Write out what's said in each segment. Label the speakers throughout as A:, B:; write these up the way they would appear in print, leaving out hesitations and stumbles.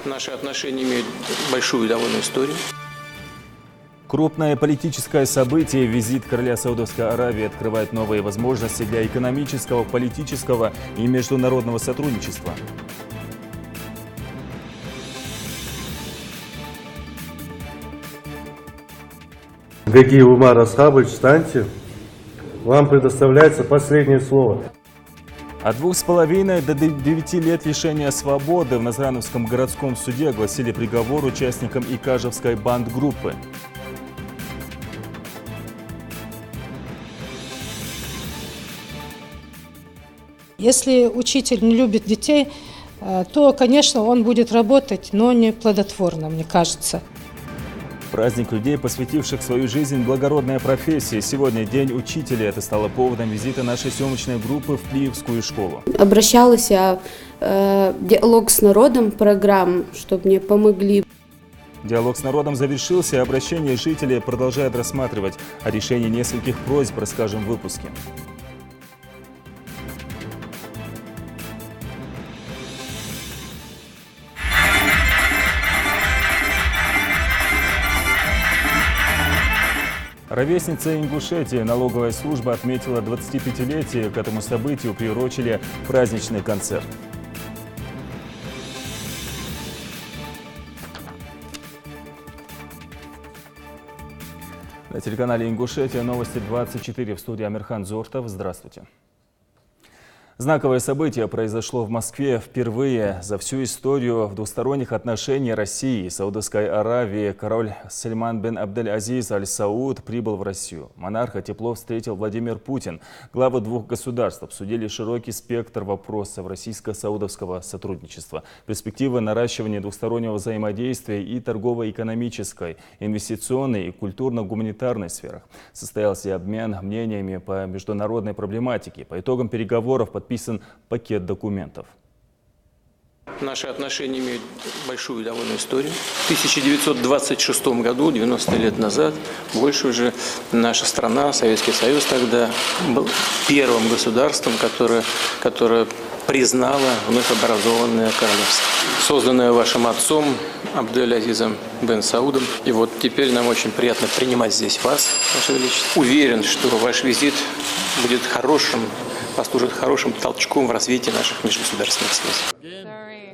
A: Наши отношения имеют большую довольно историю.
B: Крупное политическое событие, визит короля Саудовской Аравии открывает новые возможности для экономического, политического и международного сотрудничества.
C: Гаги Умар Асхабович, встаньте. Вам предоставляется последнее слово.
B: От 2,5 до 9 лет лишения свободы в Назрановском городском суде огласили приговор участникам Икажевской бандгруппы.
D: Если учитель не любит детей, то, конечно, он будет работать, но не плодотворно, мне кажется.
B: Праздник людей, посвятивших свою жизнь благородной профессии. Сегодня День учителя. Это стало поводом визита нашей съемочной группы в Плиевскую школу.
E: Обращалась я диалог с народом программ, чтобы мне помогли.
B: Диалог с народом завершился, и обращение жителей продолжает рассматривать. О решении нескольких просьб расскажем в выпуске. Ровесница Ингушетии налоговая служба отметила 25-летие. К этому событию приурочили праздничный концерт. На телеканале Ингушетия новости 24, в студии Амирхан Зортов. Здравствуйте. Знаковое событие произошло в Москве впервые за всю историю в двусторонних отношениях России и Саудовской Аравии. Король Сальман бен Абдель-Азиз Аль-Сауд прибыл в Россию. Монарха тепло встретил Владимир Путин. Главы двух государств обсудили широкий спектр вопросов российско-саудовского сотрудничества, перспективы наращивания двустороннего взаимодействия и торгово-экономической, инвестиционной и культурно-гуманитарной сферах. Состоялся обмен мнениями по международной проблематике. По итогам переговоров подписан пакет документов.
A: Наши отношения имеют большую довольно историю. В 1926 году, 90 лет назад, больше уже наша страна, Советский Союз тогда, был первым государством, которое признало вновь образованное королевство, созданное вашим отцом Абдель-Азизом бен Саудом. И вот теперь нам очень приятно принимать здесь вас, Ваше Величество. Уверен, что ваш визит будет послужит хорошим толчком в развитии наших межгосударственных связей.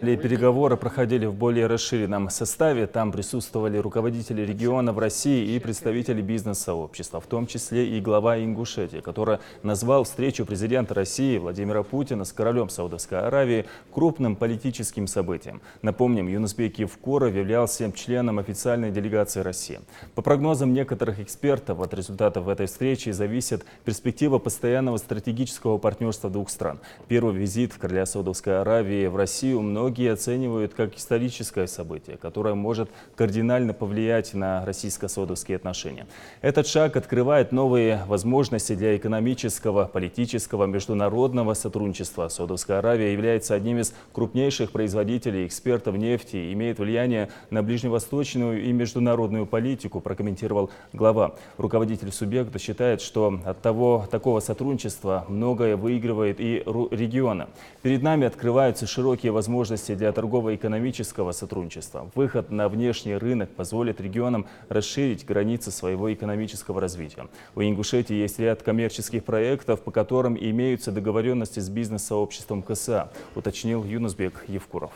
B: Переговоры проходили в более расширенном составе. Там присутствовали руководители региона в России и представители бизнес-сообщества, в том числе и глава Ингушетии, который назвал встречу президента России Владимира Путина с королем Саудовской Аравии крупным политическим событием. Напомним, Юнусбек Евкуров являлся членом официальной делегации России. По прогнозам некоторых экспертов, от результатов этой встречи зависит перспектива постоянного стратегического партнерства двух стран. Первый визит короля Саудовской Аравии в Россию многие оценивают как историческое событие, которое может кардинально повлиять на российско-саудовские отношения. Этот шаг открывает новые возможности для экономического, политического, международного сотрудничества. Саудовская Аравия является одним из крупнейших производителей и экспертов нефти и имеет влияние на ближневосточную и международную политику, прокомментировал глава. Руководитель субъекта считает, что от такого сотрудничества многое выигрывает и региона. Перед нами открываются широкие возможности для торгово-экономического сотрудничества. Выход на внешний рынок позволит регионам расширить границы своего экономического развития. У Ингушетии есть ряд коммерческих проектов, по которым имеются договоренности с бизнес-сообществом КСА, уточнил Юнусбек Евкуров.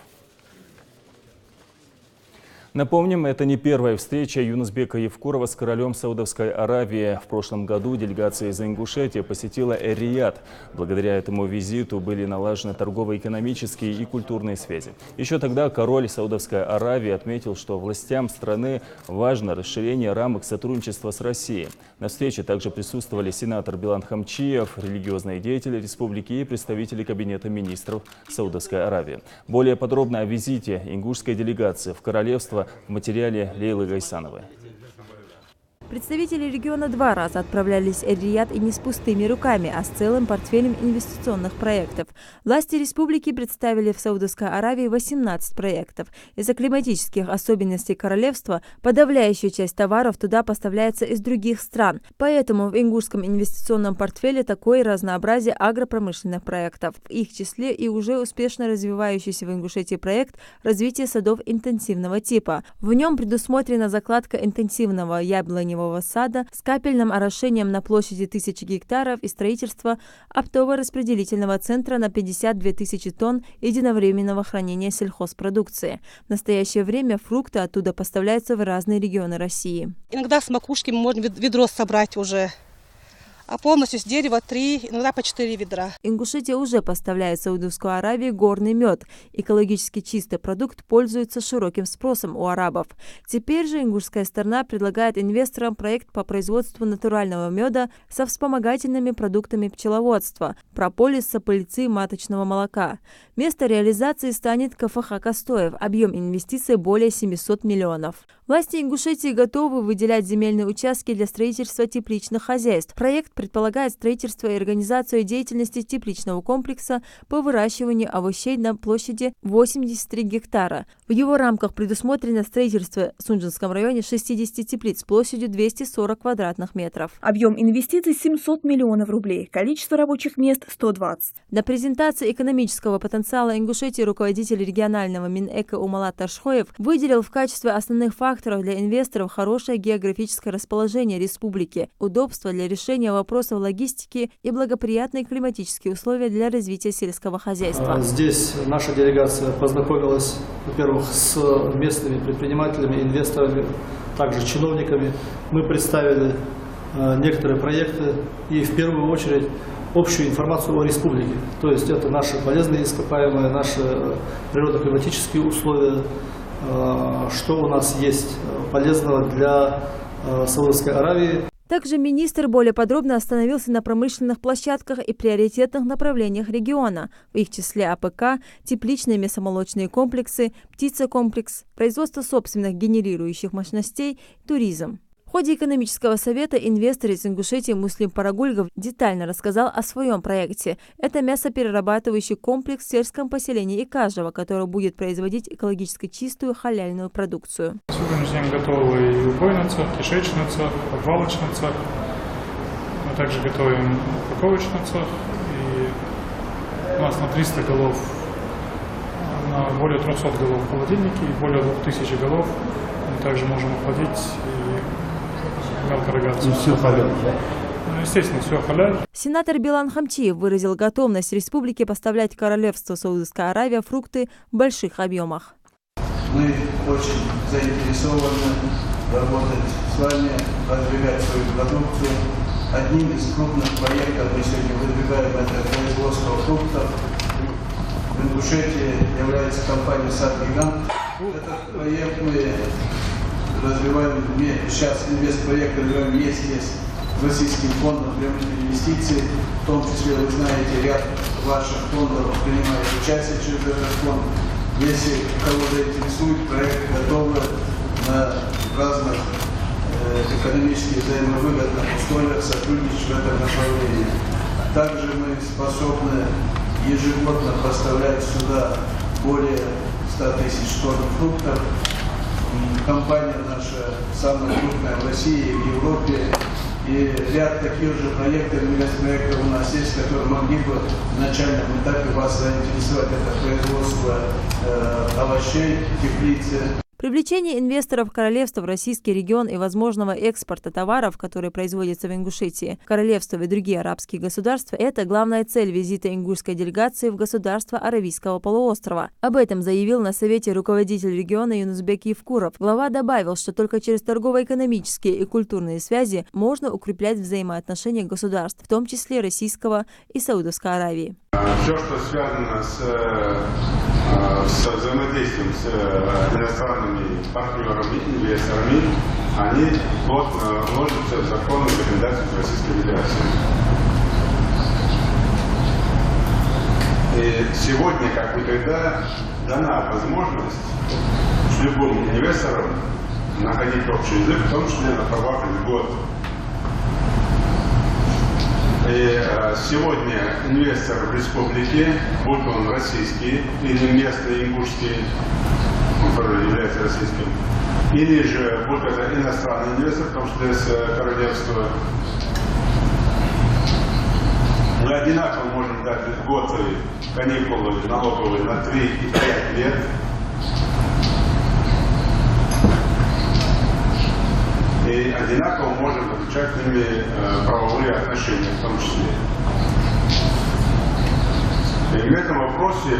B: Напомним, это не первая встреча Юнусбека Евкурова с королем Саудовской Аравии. В прошлом году делегация из Ингушетии посетила Эр-Рияд. Благодаря этому визиту были налажены торгово-экономические и культурные связи. Еще тогда король Саудовской Аравии отметил, что властям страны важно расширение рамок сотрудничества с Россией. На встрече также присутствовали сенатор Билан Хамчиев, религиозные деятели республики и представители кабинета министров Саудовской Аравии. Более подробно о визите ингушской делегации в королевство в материале Лейлы Гайсановой.
F: Представители региона 2 раза отправлялись в Эр-Рияд и не с пустыми руками, а с целым портфелем инвестиционных проектов. Власти республики представили в Саудовской Аравии 18 проектов. Из-за климатических особенностей королевства подавляющая часть товаров туда поставляется из других стран. Поэтому в ингушском инвестиционном портфеле такое разнообразие агропромышленных проектов. В их числе и уже успешно развивающийся в Ингушетии проект развития садов интенсивного типа. В нем предусмотрена закладка интенсивного яблоневого сада с капельным орошением на площади 1000 гектаров и строительство оптово-распределительного центра на 52 тысячи тонн единовременного хранения сельхозпродукции. В настоящее время фрукты оттуда поставляются в разные регионы России.
G: Иногда с макушки мы можем ведро собрать уже, а полностью с дерева 3, иногда по 4 ведра.
F: Ингушетия уже поставляет в Саудовскую Аравию горный мед. Экологически чистый продукт пользуется широким спросом у арабов. Теперь же ингушская сторона предлагает инвесторам проект по производству натурального меда со вспомогательными продуктами пчеловодства, прополиса, пыльцы, маточного молока. Место реализации станет КФХ «Костоев». Объем инвестиций более 700 миллионов. Власти Ингушетии готовы выделять земельные участки для строительства тепличных хозяйств. Проект предполагает строительство и организацию деятельности тепличного комплекса по выращиванию овощей на площади 83 гектара. В его рамках предусмотрено строительство в Сунжинском районе 60 теплиц площадью 240 квадратных метров.
H: Объем инвестиций 700 миллионов рублей. Количество рабочих мест 120.
F: На презентации экономического потенциала Ингушетии руководитель регионального Минэко Умалат Таршхоев выделил в качестве основных факторов для инвесторов хорошее географическое расположение республики, удобство для решения вопросов логистики и благоприятные климатические условия для развития сельского хозяйства.
I: Здесь наша делегация познакомилась, во-первых, с местными предпринимателями, инвесторами, также чиновниками. Мы представили некоторые проекты и в первую очередь общую информацию о республике. То есть это наши полезные ископаемые, наши природно-климатические условия, что у нас есть полезного для Саудовской Аравии.
F: Также министр более подробно остановился на промышленных площадках и приоритетных направлениях региона, в их числе АПК, тепличные мясомолочные комплексы, птицекомплекс, производство собственных генерирующих мощностей, туризм. В ходе экономического совета инвестор из Ингушетии Муслим Парагульгов детально рассказал о своем проекте. Это мясоперерабатывающий комплекс в сельском поселении Икажево, который будет производить экологически чистую халяльную продукцию.
J: Сегодня день готовы и убойный цех, кишечный цех, обвалочный цех. Мы также готовим упаковочный цех. И у нас на 300 голов, на более 300 голов в холодильнике и более 2000 голов мы также можем охладить мелкорогацию. Все халяль, да? Естественно, все халяль.
F: Сенатор Билан Хамчиев выразил готовность республики поставлять королевству Саудовская Аравия фрукты в больших объемах.
K: Мы очень заинтересованы работать с вами, продвигать свою продукцию. Одним из крупных проектов мы сегодня выдвигаем это производство фруктов. В Ингушетии является компания «Сад-Гигант». Этот проект мы развиваем, сейчас инвестпроект развиваем вместе с Российским фондом прямых инвестиций, в том числе, вы знаете, ряд ваших фондов принимает участие через этот фонд. Если кого заинтересует, проект готовы на разных экономически взаимовыгодных условиях сотрудничать в этом направлении. Также мы способны ежегодно поставлять сюда более 100 тысяч тонн фруктов. Компания наша самая крупная в России и в Европе. И ряд таких же проектов, инвестпроектов у нас есть, которые могли бы в начальном этапе вас заинтересовать. Это производство овощей, теплицы.
F: Привлечение инвесторов королевства в российский регион и возможного экспорта товаров, которые производятся в Ингушетии, королевство и другие арабские государства – это главная цель визита ингушской делегации в государство Аравийского полуострова. Об этом заявил на совете руководитель региона Юнусбек Евкуров. Глава добавил, что только через торгово-экономические и культурные связи можно укреплять взаимоотношения государств, в том числе российского и Саудовской Аравии.
L: Все, что связано с взаимодействием с иностранными партнерами, инвесторами, они плотно вложатся в законы и законодательство Российской Федерации. И сегодня, как никогда, дана возможность любым инвесторам находить общий язык, в том числе на правах льгот. И сегодня инвестор в республике, будь он российский или местный ингушский, он тоже является российским, или же будь это иностранный инвестор, в том числе с королевства, мы одинаково можем дать льготы, каникулы налоговые на 3 и 5 лет. И одинаково можем заключать с ними правовые отношения в том числе. И в этом вопросе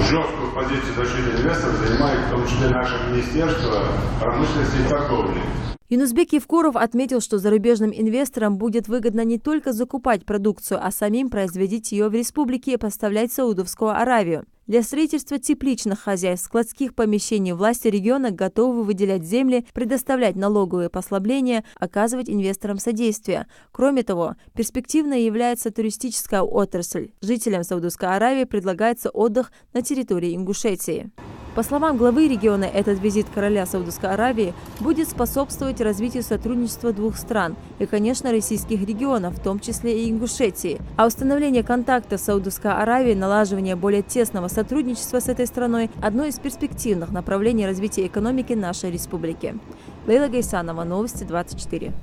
L: жесткую позицию защиты инвесторов занимает в том числе наше Министерство промышленности и торговли.
F: Юнусбек Евкуров отметил, что зарубежным инвесторам будет выгодно не только закупать продукцию, а самим производить ее в республике и поставлять в Саудовскую Аравию. Для строительства тепличных хозяйств, складских помещений власти региона готовы выделять земли, предоставлять налоговые послабления, оказывать инвесторам содействие. Кроме того, перспективной является туристическая отрасль. Жителям Саудовской Аравии предлагается отдых на территории Ингушетии. По словам главы региона, этот визит короля Саудовской Аравии будет способствовать развитию сотрудничества двух стран и, конечно, российских регионов, в том числе и Ингушетии. А установление контактов с Саудовской Аравией, налаживание более тесного сотрудничества с этой страной – одно из перспективных направлений развития экономики нашей республики. Лейла Гайсанова, Новости 24.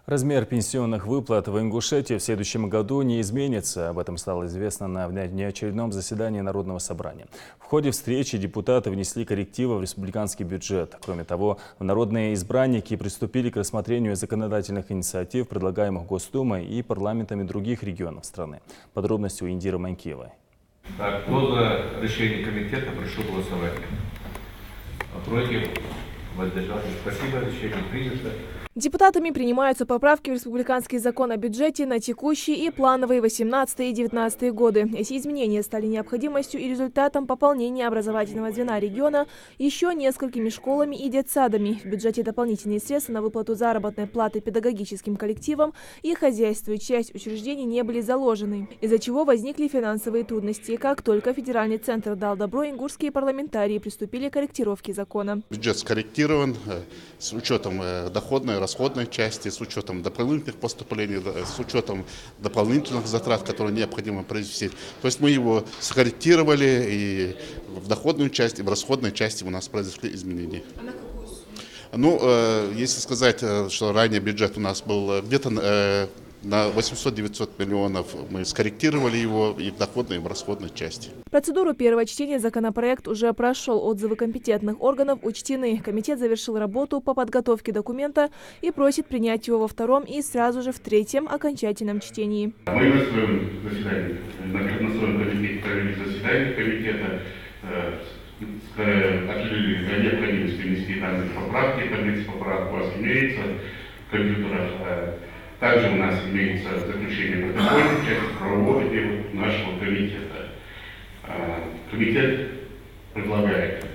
B: Размер пенсионных выплат в Ингушетии в следующем году не изменится. Об этом стало известно на внеочередном заседании Народного собрания. В ходе встречи депутаты внесли коррективы в республиканский бюджет. Кроме того, народные избранники приступили к рассмотрению законодательных инициатив, предлагаемых Госдумой и парламентами других регионов страны. Подробности у Индиры Манькиевой.
M: Так, кто за решение комитета, прошу голосовать. Против? Воздержался. Спасибо, решение принято.
N: Депутатами принимаются поправки в республиканский закон о бюджете на текущие и плановые 18 и 19 годы. Эти изменения стали необходимостью и результатом пополнения образовательного звена региона еще несколькими школами и детсадами. В бюджете дополнительные средства на выплату заработной платы педагогическим коллективам и хозяйству, часть учреждений не были заложены, из-за чего возникли финансовые трудности. Как только федеральный центр дал добро, ингушские парламентарии приступили к корректировке закона.
O: Бюджет скорректирован с учетом доходной, расходной части, с учетом дополнительных поступлений, с учетом дополнительных затрат, которые необходимо произвести. То есть мы его скорректировали, и в доходной части, и в расходной части у нас произошли изменения. А на какую сумму? Ну, если сказать, что ранее бюджет у нас был где-то на 800-900 миллионов, мы скорректировали его и в доходной, и в расходной части.
N: Процедуру первого чтения законопроект уже прошел. Отзывы компетентных органов учтены. Комитет завершил работу по подготовке документа и просит принять его во втором и сразу же в третьем окончательном чтении.
L: Мы на своем заседании, на своем комитете провели заседание комитета, отделили необходимость внести данные поправки. Таблица поправок у вас имеется в компьютерах. Также у нас имеется заключение протокольной части правового дела нашего комитета. Комитет предлагает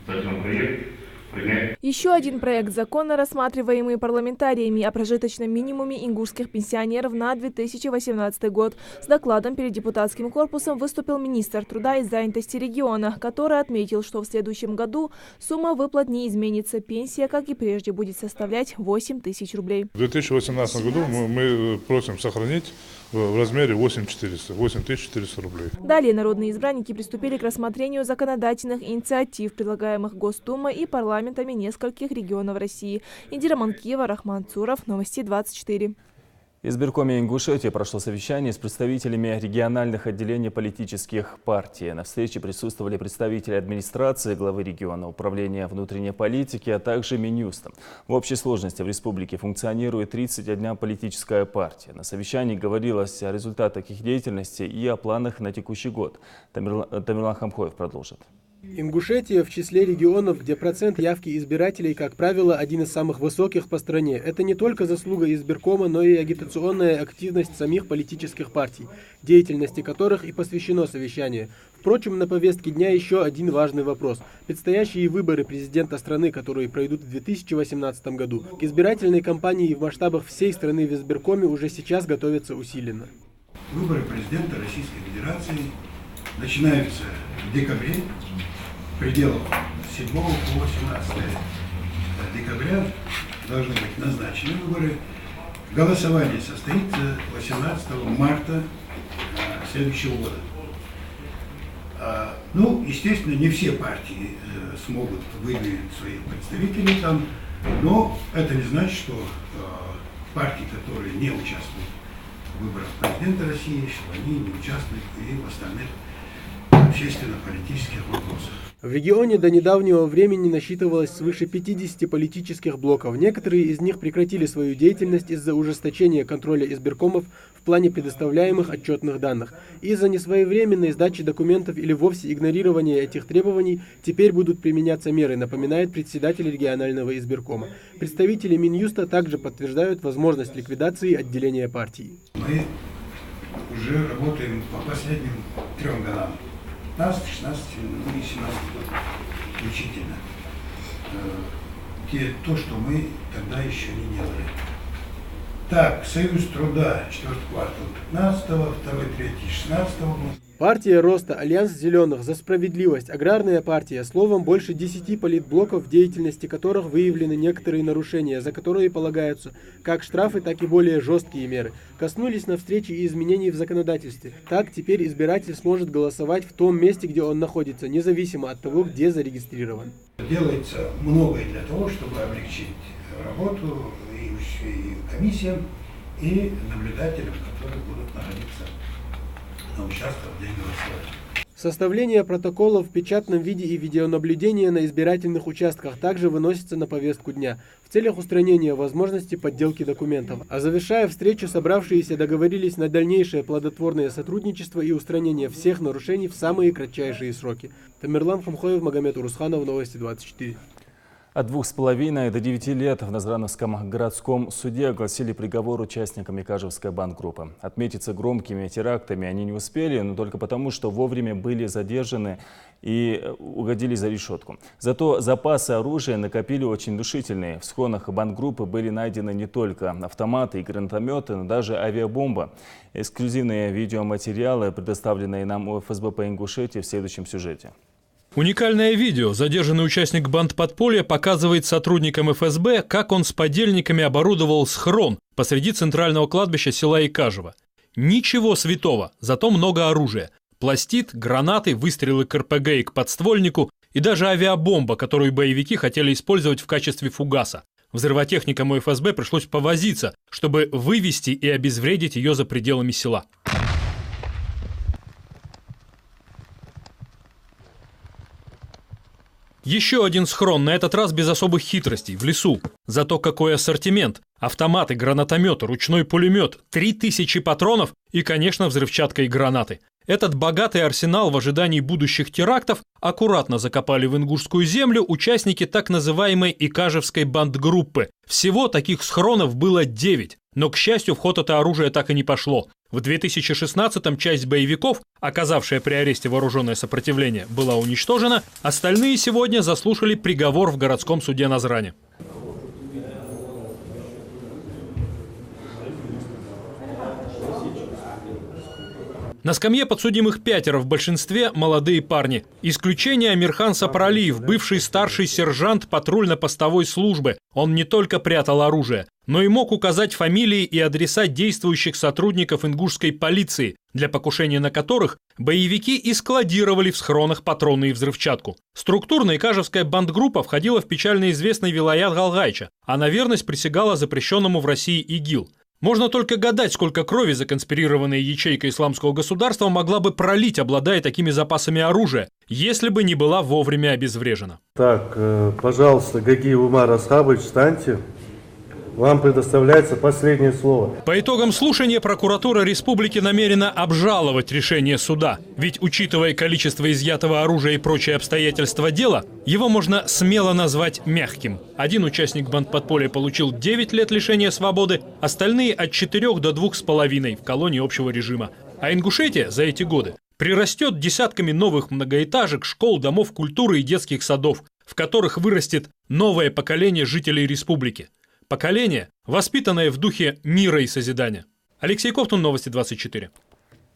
L: законопроект принять.
N: Еще один проект закона, рассматриваемый парламентариями, о прожиточном минимуме ингушских пенсионеров на 2018 год. С докладом перед депутатским корпусом выступил министр труда и занятости региона, который отметил, что в следующем году сумма выплат не изменится. Пенсия, как и прежде, будет составлять 8 тысяч рублей.
P: В 2018 году мы просим сохранить в размере 8400 рублей.
N: Далее народные избранники приступили к рассмотрению законодательных инициатив, предлагаемых Госдумой и парламентами нескольких регионов России. Индира Манкиева, Рахман Цуров, Новости 24.
B: В избиркоме Ингушетии прошло совещание с представителями региональных отделений политических партий. На встрече присутствовали представители администрации, главы региона, управления внутренней политики, а также Минюста. В общей сложности в республике функционирует 31 политическая партия. На совещании говорилось о результатах их деятельности и о планах на текущий год. Тамерлан Хамхоев продолжит.
Q: Ингушетия в числе регионов, где процент явки избирателей, как правило, один из самых высоких по стране. Это не только заслуга избиркома, но и агитационная активность самих политических партий, деятельности которых и посвящено совещание. Впрочем, на повестке дня еще один важный вопрос. Предстоящие выборы президента страны, которые пройдут в 2018 году. К избирательной кампании в масштабах всей страны в избиркоме уже сейчас готовятся усиленно.
R: Выборы президента Российской Федерации начинаются в декабре, в пределах 7 по 18 декабря должны быть назначены выборы. Голосование состоится 18 марта следующего года. Ну, естественно, не все партии смогут выдвинуть своих представителей там, но это не значит, что партии, которые не участвуют в выборах президента России, что они не участвуют и в остальных общественно-политических вопросах.
Q: В регионе до недавнего времени насчитывалось свыше 50 политических блоков. Некоторые из них прекратили свою деятельность из-за ужесточения контроля избиркомов в плане предоставляемых отчетных данных. Из-за несвоевременной сдачи документов или вовсе игнорирования этих требований теперь будут применяться меры, напоминает председатель регионального избиркома. Представители Минюста также подтверждают возможность ликвидации отделения партии.
R: Мы уже работаем по последним 3 годам. 15, 16, ну и 17 год включительно. То, что мы тогда еще не делали. Так, Союз труда 4 квартал 15-го, 2, 3, 16-го года.
Q: Партия Роста, Альянс Зеленых, За справедливость, Аграрная партия, словом, больше 10 политблоков, в деятельности которых выявлены некоторые нарушения, за которые полагаются как штрафы, так и более жесткие меры, коснулись на встрече и изменений в законодательстве. Так, теперь избиратель сможет голосовать в том месте, где он находится, независимо от того, где зарегистрирован.
R: Делается многое для того, чтобы облегчить работу и комиссиям, и наблюдателям, которые будут находиться на участках в день голосования.
Q: Составление протоколов в печатном виде и видеонаблюдение на избирательных участках также выносится на повестку дня в целях устранения возможности подделки документов. А завершая встречу, собравшиеся договорились на дальнейшее плодотворное сотрудничество и устранение всех нарушений в самые кратчайшие сроки. Тамерлан Хамхоев, Магомед Урусханов, Новости 24.
B: От 2,5 до 9 лет в Назрановском городском суде огласили приговор участникам Икажевской бандгруппы. Отметиться громкими терактами они не успели, но только потому, что вовремя были задержаны и угодили за решетку. Зато запасы оружия накопили очень внушительные. В схронах бандгруппы были найдены не только автоматы и гранатометы, но даже авиабомба. Эксклюзивные видеоматериалы, предоставленные нам у ФСБ по Ингушетии, в следующем сюжете.
S: Уникальное видео. Задержанный участник бандподполья показывает сотрудникам ФСБ, как он с подельниками оборудовал схрон посреди центрального кладбища села Икажево. Ничего святого, зато много оружия. Пластид, гранаты, выстрелы к РПГ и к подствольнику и даже авиабомба, которую боевики хотели использовать в качестве фугаса. Взрывотехникам у ФСБ пришлось повозиться, чтобы вывести и обезвредить ее за пределами села. Еще один схрон, на этот раз без особых хитростей, в лесу. Зато какой ассортимент. Автоматы, гранатометы, ручной пулемет, 3000 патронов и, конечно, взрывчатка и гранаты. Этот богатый арсенал в ожидании будущих терактов аккуратно закопали в ингушскую землю участники так называемой Икажевской бандгруппы. Всего таких схронов было 9. Но, к счастью, в ход это оружие так и не пошло. В 2016-м часть боевиков, оказавшая при аресте вооруженное сопротивление, была уничтожена. Остальные сегодня заслушали приговор в городском суде Назране. На скамье подсудимых 5, в большинстве молодые парни. Исключение Амирхан Сапаралиев, бывший старший сержант патрульно-постовой службы. Он не только прятал оружие, но и мог указать фамилии и адреса действующих сотрудников ингушской полиции, для покушения на которых боевики и складировали в схронах патроны и взрывчатку. Структурно Икажевская бандгруппа входила в печально известный вилаят Галгайча, а на верность присягала запрещенному в России ИГИЛ. Можно только гадать, сколько крови законспирированная ячейка исламского государства могла бы пролить, обладая такими запасами оружия, если бы не была вовремя обезврежена.
C: Так, пожалуйста, Гаги Умар Асхабович, встаньте. Вам предоставляется последнее слово.
S: По итогам слушания прокуратура республики намерена обжаловать решение суда. Ведь, учитывая количество изъятого оружия и прочие обстоятельства дела, его можно смело назвать мягким. Один участник бандподполья получил 9 лет лишения свободы, остальные от 4 до 2,5 в колонии общего режима. А Ингушетия за эти годы прирастет десятками новых многоэтажек, школ, домов культуры и детских садов, в которых вырастет новое поколение жителей республики. Поколение, воспитанное в духе мира и созидания. Алексей Ковтун, Новости 24.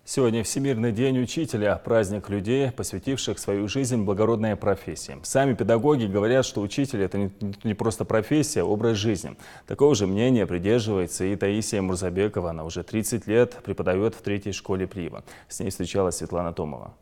B: Сегодня Всемирный день учителя, праздник людей, посвятивших свою жизнь благородной профессии. Сами педагоги говорят, что учитель – это не просто профессия, а образ жизни. Такого же мнения придерживается и Таисия Мурзабекова. Она уже 30 лет преподает в 3-й школе Прива. С ней встречалась Светлана Томова.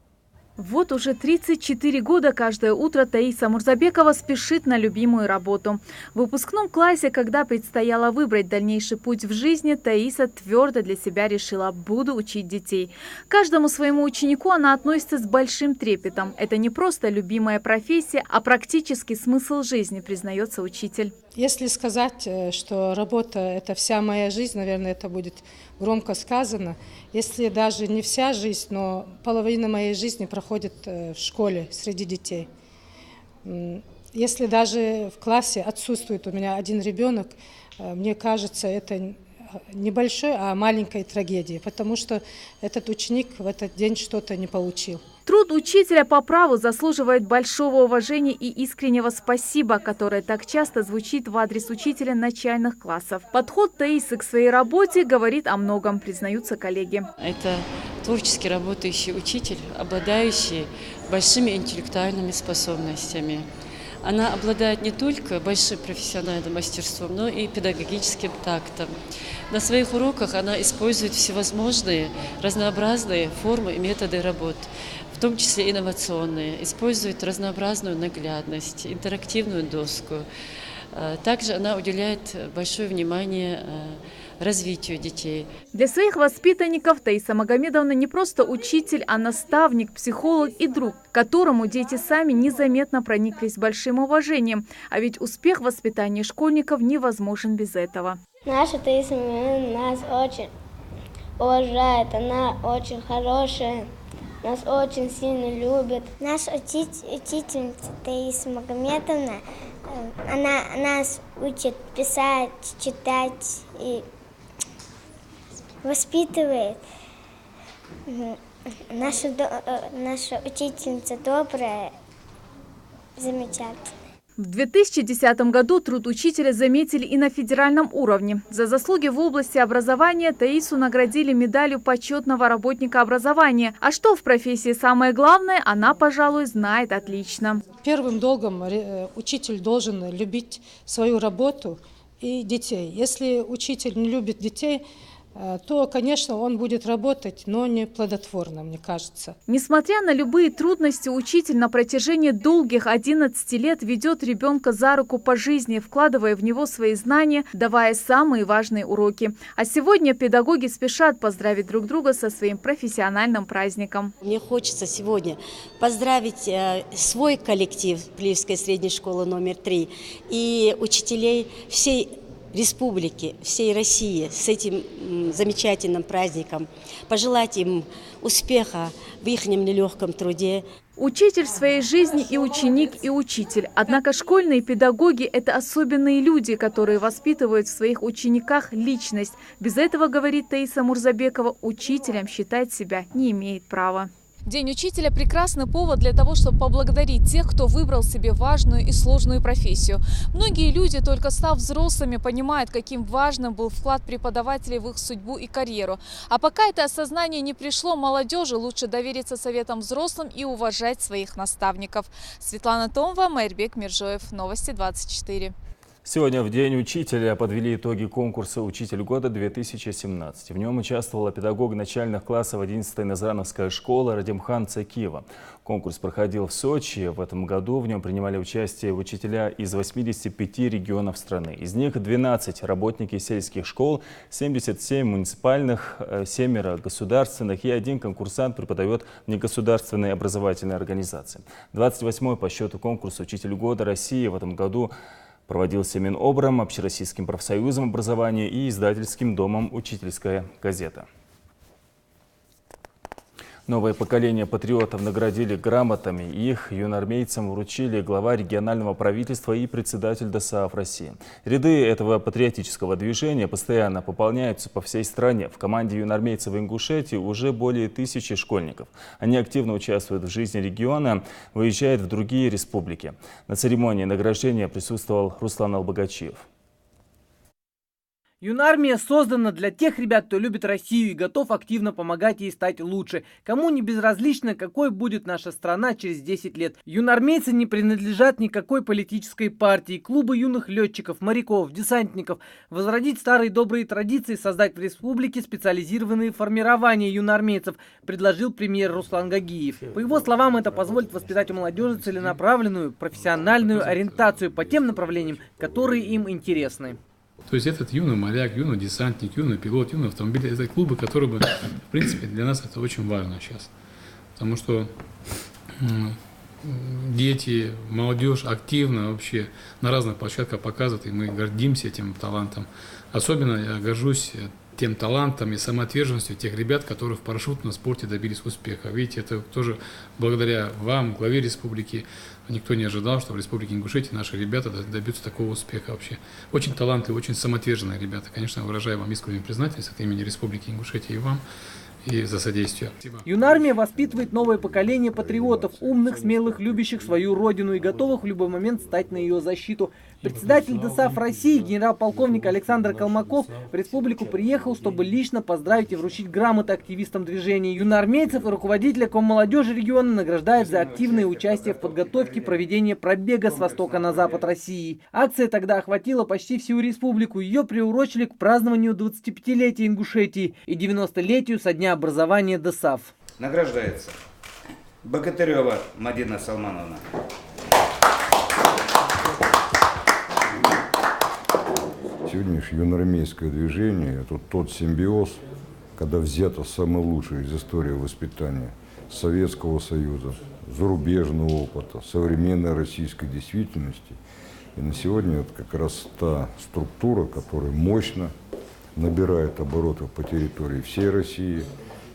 T: Вот уже 34 года каждое утро Таиса Мурзабекова спешит на любимую работу. В выпускном классе, когда предстояло выбрать дальнейший путь в жизни, Таиса твердо для себя решила: буду учить детей. К каждому своему ученику она относится с большим трепетом. Это не просто любимая профессия, а практически смысл жизни, признается учитель.
D: Если сказать, что работа – это вся моя жизнь, наверное, это будет громко сказано. Если даже не вся жизнь, но половина моей жизни проходит в школе среди детей. Если даже в классе отсутствует у меня один ребенок, мне кажется, это небольшой, а маленькой трагедией, потому что этот ученик в этот день что-то не получил.
T: Труд учителя по праву заслуживает большого уважения и искреннего спасибо, которое так часто звучит в адрес учителя начальных классов. Подход Таисы к своей работе говорит о многом, признаются коллеги.
U: Это творчески работающий учитель, обладающий большими интеллектуальными способностями. Она обладает не только большим профессиональным мастерством, но и педагогическим тактом. На своих уроках она использует всевозможные разнообразные формы и методы работ, в том числе инновационные, использует разнообразную наглядность, интерактивную доску. Также она уделяет большое внимание развитию детей.
T: Для своих воспитанников Таиса Магомедовна не просто учитель, а наставник, психолог и друг, к которому дети сами незаметно прониклись большим уважением. А ведь успех в воспитании школьников невозможен без этого.
V: Наша Таиса нас очень уважает, она очень хорошая, нас очень сильно любит. Наша учительница Таиса Магомедовна, она нас учит писать, читать и воспитывает. Наша учительница добрая, замечательная.
T: В 2010 году труд учителя заметили и на федеральном уровне. За заслуги в области образования Таису наградили медалью почетного работника образования. А что в профессии самое главное, она, пожалуй, знает отлично.
D: Первым долгом учитель должен любить свою работу и детей. Если учитель не любит детей, то, конечно, он будет работать, но не плодотворно, мне кажется.
T: Несмотря на любые трудности, учитель на протяжении долгих 11 лет ведет ребенка за руку по жизни, вкладывая в него свои знания, давая самые важные уроки. А сегодня педагоги спешат поздравить друг друга со своим профессиональным праздником.
W: Мне хочется сегодня поздравить свой коллектив Привской средней школы номер 3 и учителей всей республики, всей России с этим замечательным праздником. Пожелать им успеха в их нелегком труде.
T: Учитель в своей жизни и ученик, и учитель. Однако школьные педагоги – это особенные люди, которые воспитывают в своих учениках личность. Без этого, говорит Таиса Мурзабекова, учителем считать себя не имеет права.
N: День учителя – прекрасный повод для того, чтобы поблагодарить тех, кто выбрал себе важную и сложную профессию. Многие люди, только став взрослыми, понимают, каким важным был вклад преподавателей в их судьбу и карьеру. А пока это осознание не пришло, молодежи лучше довериться советам взрослым и уважать своих наставников. Светлана Томова, Майрбек Миржоев. Новости 24.
B: Сегодня в День учителя подвели итоги конкурса «Учитель года-2017». В нем участвовала педагог начальных классов 11-й Назрановская школа Радимхан Цакиева. Конкурс проходил в Сочи. В этом году в нем принимали участие учителя из 85 регионов страны. Из них 12 работники сельских школ, 77 муниципальных, 7 государственных и 1 конкурсант преподает в негосударственной образовательной организации. 28-й по счету конкурс «Учитель года России» в этом году проводился Минобром, Общероссийским профсоюзом образования и издательским домом «Учительская газета». Новое поколение патриотов наградили грамотами. Их юноармейцам вручили глава регионального правительства и председатель ДОСААФ России. Ряды этого патриотического движения постоянно пополняются по всей стране. В команде юноармейцев в Ингушетии уже более 1000 школьников. Они активно участвуют в жизни региона, выезжают в другие республики. На церемонии награждения присутствовал Руслан Албогачиев.
A: Юнармия создана для тех ребят, кто любит Россию и готов активно помогать ей стать лучше. Кому не безразлично, какой будет наша страна через 10 лет. Юнармейцы не принадлежат никакой политической партии. Клубы юных летчиков, моряков, десантников. Возродить старые добрые традиции, создать в республике специализированные формирования юнармейцев, предложил премьер Руслан Гагиев. По его словам, это позволит воспитать у молодежи целенаправленную, профессиональную ориентацию по тем направлениям, которые им интересны.
E: То есть этот юный моряк, юный десантник, юный пилот, юный автомобиль, это клубы, которые бы, в принципе, для нас это очень важно сейчас. Потому что дети, молодежь активно вообще на разных площадках показывают, и мы гордимся этим талантом. Особенно я горжусь тем талантом и самоотверженностью тех ребят, которые в парашютном спорте добились успеха. Видите, это тоже благодаря вам, главе республики. Никто не ожидал, что в республике Ингушетия наши ребята добьются такого успеха вообще. Очень талантливые, очень самоотверженные ребята. Конечно, выражаю вам искреннюю признательность от имени республики Ингушетия и вам, и за содействие.
A: Юнармия воспитывает новое поколение патриотов, умных, смелых, любящих свою родину и готовых в любой момент стать на ее защиту. Председатель ДОСААФ России, генерал-полковник Александр Калмаков, в республику приехал, чтобы лично поздравить и вручить грамоты активистам движения. Юнармейцев и руководителя Коммолодежи региона награждают за активное участие в подготовке проведения пробега с востока на запад России. Акция тогда охватила почти всю республику. Ее приурочили к празднованию 25-летия Ингушетии и 90-летию со дня образования ДОСААФ.
G: Награждается Богатырева Мадина Салмановна.
X: Сегодняшнее юноармейское движение – это тот симбиоз, когда взято самое лучшее из истории воспитания Советского Союза, зарубежного опыта, современной российской действительности. И на сегодня это как раз та структура, которая мощно набирает обороты по территории всей России,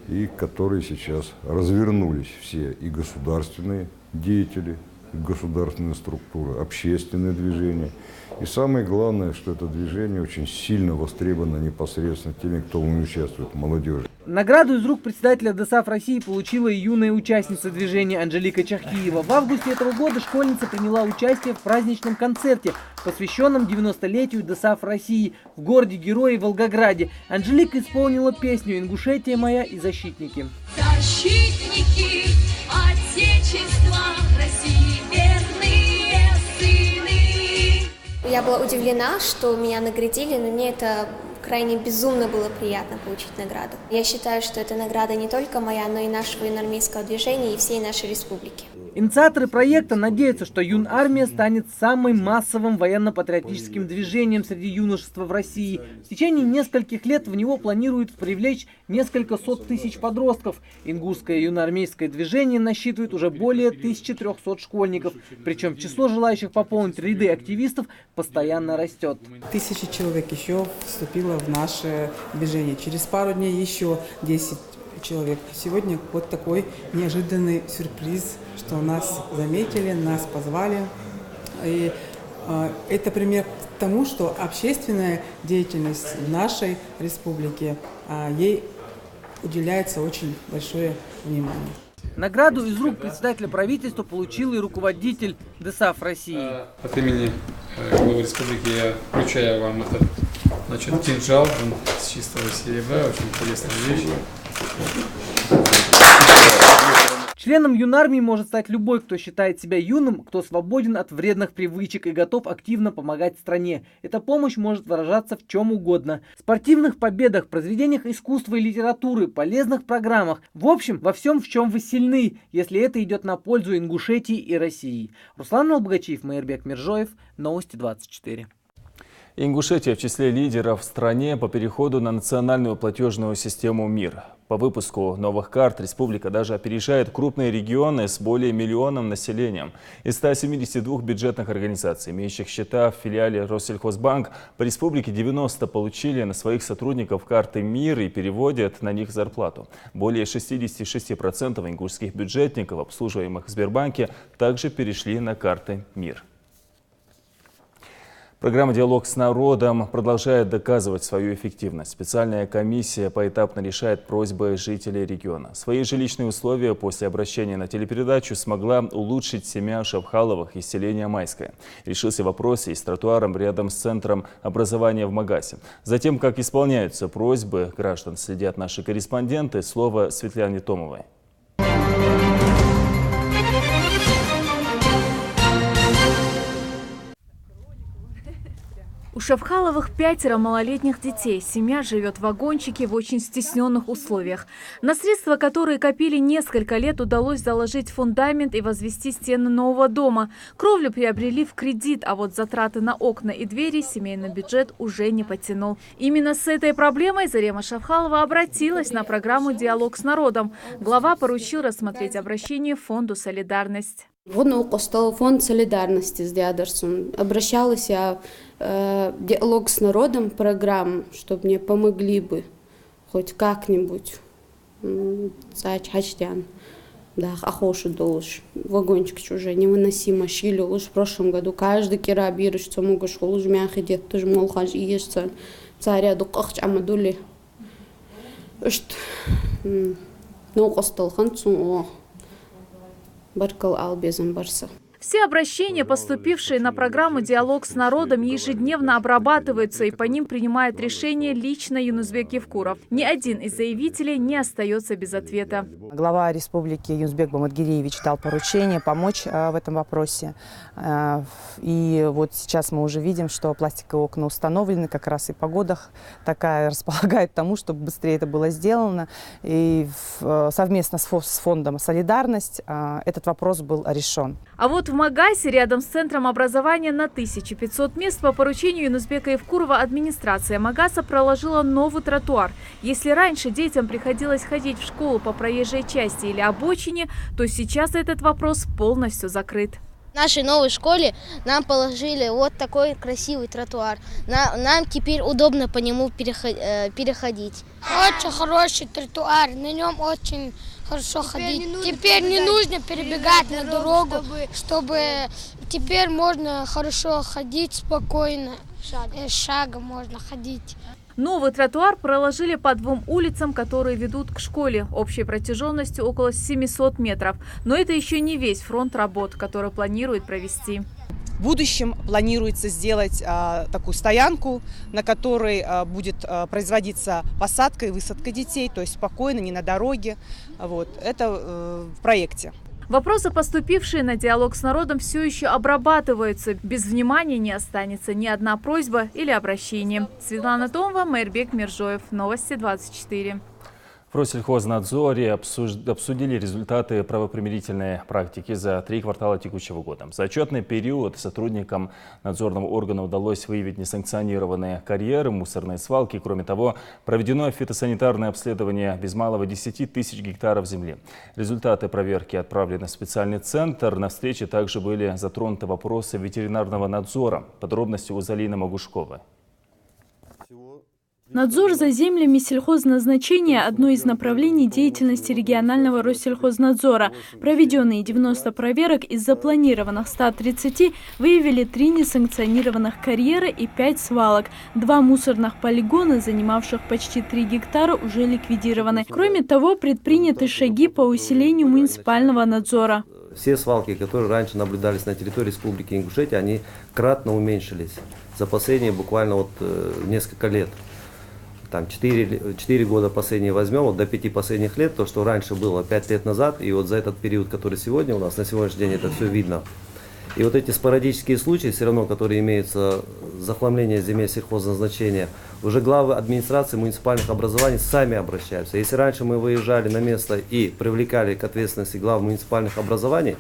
X: и которые сейчас развернулись все и государственные деятели, и государственные структуры, общественные движения. И самое главное, что это движение очень сильно востребовано непосредственно теми, кто в нем участвует, молодежи.
A: Награду из рук председателя ДОСААФ России получила и юная участница движения Анжелика Чахкиева. В августе этого года школьница приняла участие в праздничном концерте, посвященном 90-летию ДОСААФ России в городе-герое Волгограде. Анжелика исполнила песню «Ингушетия моя» и «Защитники».
Y: Защитники Отечества России, верные сыны.
V: Я была удивлена, что меня наградили, но мне это крайне безумно было приятно получить награду. Я считаю, что эта награда не только моя, но и нашего юнармейского движения и всей нашей республики.
A: Инициаторы проекта надеются, что Юнармия станет самым массовым военно-патриотическим движением среди юношества в России. В течение нескольких лет в него планируют привлечь несколько сот тысяч подростков. Ингушское юноармейское движение насчитывает уже более 1300 школьников. Причем число желающих пополнить ряды активистов постоянно растет.
Z: 1000 человек еще вступило в наше движение. Через пару дней еще 10 человек. Сегодня вот такой неожиданный сюрприз, что нас заметили, нас позвали. И это пример к тому, что общественная деятельность в нашей республике, ей уделяется очень большое внимание.
A: Награду из рук председателя правительства получил и руководитель ДОСААФ России.
E: От имени главы республики я вручаю вам этот кинжал, он с чистого серебра, очень интересная вещь.
A: Членом Юнармии может стать любой, кто считает себя юным, кто свободен от вредных привычек и готов активно помогать стране. Эта помощь может выражаться в чем угодно. В спортивных победах, произведениях искусства и литературы, полезных программах. В общем, во всем, в чем вы сильны, если это идет на пользу Ингушетии и России. Руслан Албогачиев, Майырбек Миржоев, Новости 24.
B: Ингушетия в числе лидеров в стране по переходу на национальную платежную систему МИР. По выпуску новых карт республика даже опережает крупные регионы с более миллионным населением. Из 172 бюджетных организаций, имеющих счета в филиале Россельхозбанк, по республике 90 получили на своих сотрудников карты МИР и переводят на них зарплату. Более 66% ингушских бюджетников, обслуживаемых в Сбербанке, также перешли на карты МИР. Программа «Диалог с народом» продолжает доказывать свою эффективность. Специальная комиссия поэтапно решает просьбы жителей региона. Свои жилищные условия после обращения на телепередачу смогла улучшить семья Шавхаловых из селения Майское. Решился вопрос и с тротуаром рядом с центром образования в Магасе. Затем, как исполняются просьбы граждан, следят наши корреспонденты. Слово Светлане Томовой.
T: У Шавхаловых 5 малолетних детей. Семья живет в вагончике в очень стесненных условиях. На средства, которые копили несколько лет, удалось заложить фундамент и возвести стены нового дома. Кровлю приобрели в кредит, а вот затраты на окна и двери семейный бюджет уже не потянул. Именно с этой проблемой Зарема Шавхалова обратилась на программу «Диалог с народом». Глава поручил рассмотреть обращение в фонду «Солидарность».
F: Фонд солидарности с Диадерсом. Обращалась я в «Диалог с народом» программу, чтобы мне помогли бы хоть как-нибудь. Да, ахошу долж. Вагончик уже невыносимо шили. Лишь в прошлом году каждый кира бирыш, что могу школу жмяхи дед, тоже молхаж и ешься. Царя дукахч амадули. Ну, осталхан цун. Баркал албезом барса.
T: Все обращения, поступившие на программу «Диалог с народом», ежедневно обрабатываются, и по ним принимает решение лично Юнузбек Евкуров. Ни один из заявителей не остается без ответа.
H: Глава республики Юнузбек Бамадгириевич дал поручение помочь в этом вопросе. И вот сейчас мы уже видим, что пластиковые окна установлены, как раз и погода такая располагает к тому, чтобы быстрее это было сделано. И совместно с фондом «Солидарность» этот вопрос был решен.
T: А вот в Магасе, рядом с центром образования на 1500 мест, по поручению Юнузбека Евкурова администрация Магаса проложила новый тротуар. Если раньше детям приходилось ходить в школу по проезжей части или обочине, то сейчас этот вопрос полностью закрыт.
I: В нашей новой школе нам положили вот такой красивый тротуар. Нам теперь удобно по нему переходить.
J: Очень хороший тротуар, на нем очень хорошо ходить. Теперь не нужно перебегать на дорогу, чтобы теперь можно хорошо ходить спокойно. Шагом можно ходить.
T: Новый тротуар проложили по 2 улицам, которые ведут к школе, общей протяженностью около 700 метров. Но это еще не весь фронт работ, который планируют провести.
H: В будущем планируется сделать такую стоянку, на которой будет производиться посадка и высадка детей, то есть спокойно, не на дороге. Вот. Это в проекте.
T: Вопросы, поступившие на «Диалог с народом», все еще обрабатываются. Без внимания не останется ни одна просьба или обращение. Светлана Томова, Майрбек Миржоев. Новости 24.
B: В Россельхознадзоре обсудили результаты правопримирительной практики за 3 квартала текущего года. За отчетный период сотрудникам надзорного органа удалось выявить несанкционированные карьеры, мусорные свалки. Кроме того, проведено фитосанитарное обследование без малого 10 тысяч гектаров земли. Результаты проверки отправлены в специальный центр. На встрече также были затронуты вопросы ветеринарного надзора. Подробности у Залины Могушковой.
K: Надзор за землями сельхозназначения – одно из направлений деятельности регионального Россельхознадзора. Проведенные 90 проверок из запланированных 130 выявили 3 несанкционированных карьера и 5 свалок. 2 мусорных полигона, занимавших почти 3 гектара, уже ликвидированы. Кроме того, предприняты шаги по усилению муниципального надзора.
M: Все свалки, которые раньше наблюдались на территории Республики Ингушетия, они кратно уменьшились за последние буквально несколько лет. Там 4 года последние возьмем, вот до 5 последних лет, то, что раньше было 5 лет назад, и вот за этот период, который сегодня у нас, на сегодняшний день это все видно. И вот эти спорадические случаи, все равно, которые имеются, захламление земель сельхозназначения, уже главы администрации муниципальных образований сами обращаются. Если раньше мы выезжали на место и привлекали к ответственности глав муниципальных образований,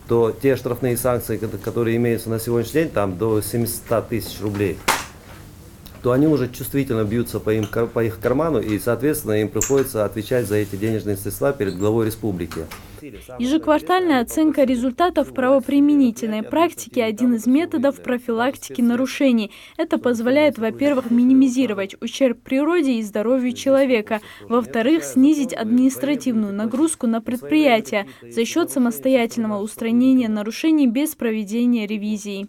M: то те штрафные санкции, которые имеются на сегодняшний день, там до 700 тысяч рублей, то они уже чувствительно бьются по их карману, и, соответственно, им приходится отвечать за эти денежные средства перед главой республики.
K: Ежеквартальная оценка результатов правоприменительной практики – один из методов профилактики нарушений. Это позволяет, во-первых, минимизировать ущерб природе и здоровью человека, во-вторых, снизить административную нагрузку на предприятия за счет самостоятельного устранения нарушений без проведения ревизии.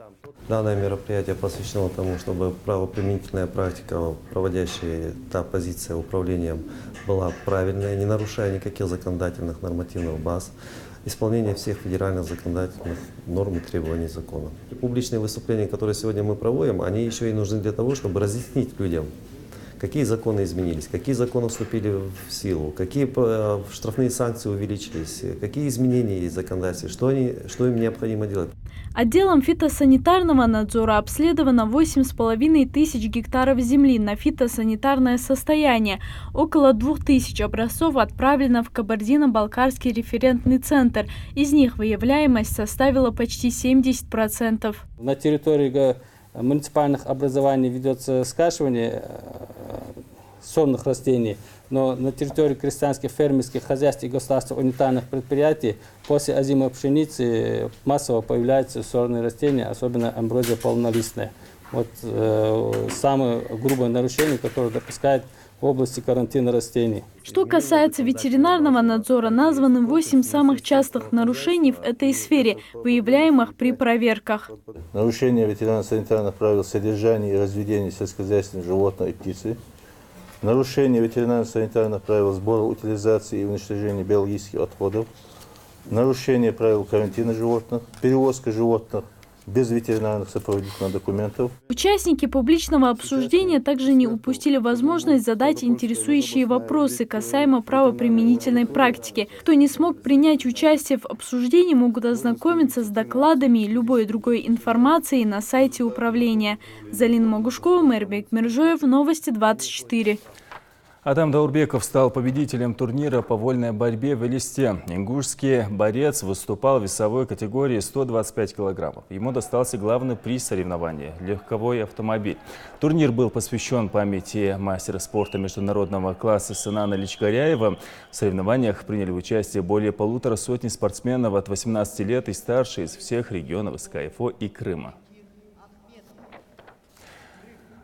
M: Данное мероприятие посвящено тому, чтобы правоприменительная практика, проводящая та позиция управлением, была правильная, не нарушая никаких законодательных нормативных баз, исполнение всех федеральных законодательных норм и требований закона. Публичные выступления, которые сегодня мы проводим, они еще и нужны для того, чтобы разъяснить людям, какие законы изменились, какие законы вступили в силу, какие штрафные санкции увеличились, какие изменения есть в законодательстве, что им необходимо делать.
K: Отделом фитосанитарного надзора обследовано 8,5 тысяч гектаров земли на фитосанитарное состояние. Около 2000 образцов отправлено в Кабардино-Балкарский референтный центр. Из них выявляемость составила почти 70%.
C: На территории муниципальных образований ведется скашивание сорных растений, но на территории крестьянских, фермерских хозяйств и государственных унитарных предприятий после озимой пшеницы массово появляются сорные растения, особенно амброзия полнолистная. Вот самое грубое нарушение, которое допускает в области карантина растений.
K: Что касается ветеринарного надзора, названы 8 самых частых нарушений в этой сфере, выявляемых при проверках.
L: Нарушение ветеринарно-санитарных правил содержания и разведения сельскохозяйственных животных и птицы. Нарушение ветеринарно-санитарных правил сбора, утилизации и уничтожения биологических отходов. Нарушение правил карантина животных. Перевозка животных без ветеринарных сопроводительных документов.
K: Участники публичного обсуждения также не упустили возможность задать интересующие вопросы касаемо правоприменительной практики. Кто не смог принять участие в обсуждении, могут ознакомиться с докладами и любой другой информацией на сайте управления. Залина Могушкова, Мэрбек Миржоев, Новости 24.
B: Адам Даурбеков стал победителем турнира по вольной борьбе в Элисте. Ингушский борец выступал в весовой категории 125 килограммов. Ему достался главный приз соревнования – легковой автомобиль. Турнир был посвящен памяти мастера спорта международного класса Сынана Личкаряева. В соревнованиях приняли участие более 150 спортсменов от 18 лет и старше из всех регионов СКФО и Крыма.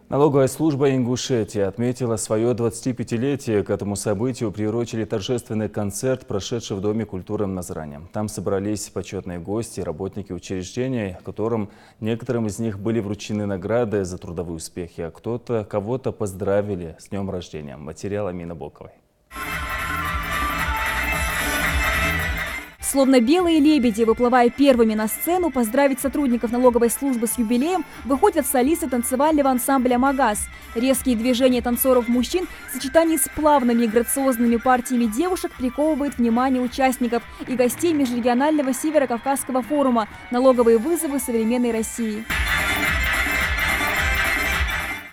B: Налоговая служба Ингушетии отметила свое 25-летие. К этому событию приурочили торжественный концерт, прошедший в Доме культуры в Назране. Там собрались почетные гости, работники учреждения, которым некоторым из них были вручены награды за трудовые успехи, а кого-то поздравили с днем рождения. Материал Амины Боковой.
O: Словно белые лебеди, выплывая первыми на сцену, поздравить сотрудников налоговой службы с юбилеем выходят солисты танцевального ансамбля «Магаз». Резкие движения танцоров-мужчин в сочетании с плавными и грациозными партиями девушек приковывают внимание участников и гостей межрегионального Северо-Кавказского форума «Налоговые вызовы современной России».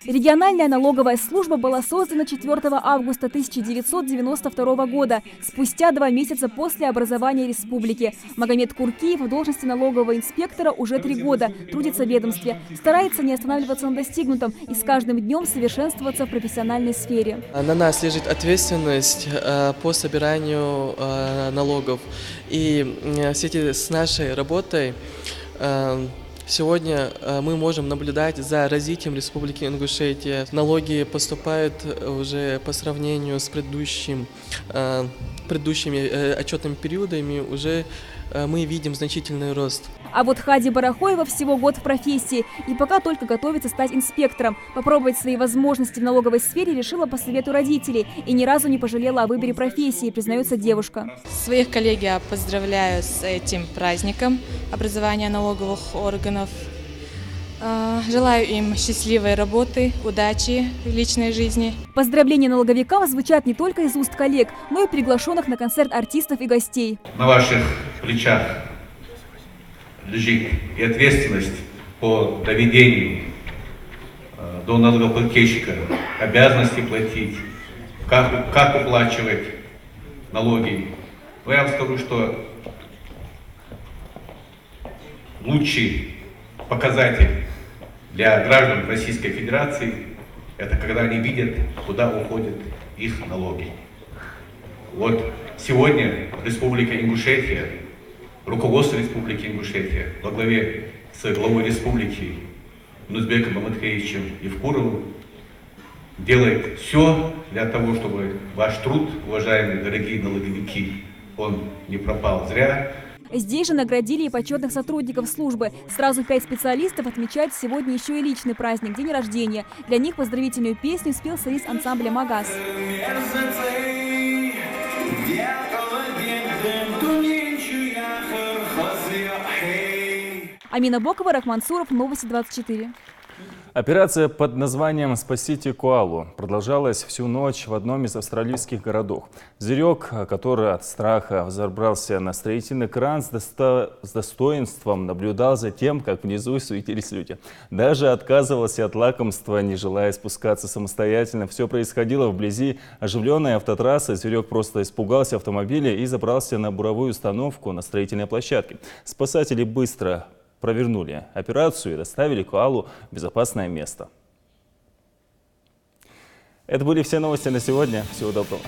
O: Региональная налоговая служба была создана 4 августа 1992 года, спустя 2 месяца после образования республики. Магомед Куркиев в должности налогового инспектора уже 3 года, трудится в ведомстве, старается не останавливаться на достигнутом и с каждым днем совершенствоваться в профессиональной сфере.
P: На нас лежит ответственность по собиранию налогов. И в связи с нашей работой сегодня мы можем наблюдать за развитием Республики Ингушетия. Налоги поступают уже по сравнению с предыдущими отчетными периодами, уже мы видим значительный рост.
O: А вот Хади Барахоева всего год в профессии и пока только готовится стать инспектором. Попробовать свои возможности в налоговой сфере решила по совету родителей и ни разу не пожалела о выборе профессии, признается девушка.
Q: Своих коллег я поздравляю с этим праздником образования налоговых органов. Желаю им счастливой работы, удачи в личной жизни.
O: Поздравления налоговикам звучат не только из уст коллег, но и приглашенных на концерт артистов и гостей.
R: На ваших плечах лежит и ответственность по доведению до налогоплательщика обязанности платить, как уплачивать налоги. Но я вам скажу, что лучший показатель для граждан Российской Федерации – это когда они видят, куда уходят их налоги. Вот сегодня Республика Ингушетия, руководство Республики Ингушетия во главе с главой республики Нузбеком Маматкеевичем Евкуровым делает все для того, чтобы ваш труд, уважаемые дорогие налоговики, он не пропал зря.
O: Здесь же наградили и почетных сотрудников службы. Сразу 5 специалистов отмечают сегодня еще и личный праздник – день рождения. Для них поздравительную песню спел солист ансамбля «Магаз». Амина Бокова, Рахман Суров, Новости 24.
B: Операция под названием «Спасите коалу» продолжалась всю ночь в одном из австралийских городов. Зверек, который от страха взобрался на строительный кран, с достоинством наблюдал за тем, как внизу суетились люди. Даже отказывался от лакомства, не желая спускаться самостоятельно. Все происходило вблизи оживленной автотрассы. Зверек просто испугался автомобиля и забрался на буровую установку на строительной площадке. Спасатели быстро провернули операцию и доставили коалу в безопасное место. Это были все новости на сегодня. Всего доброго.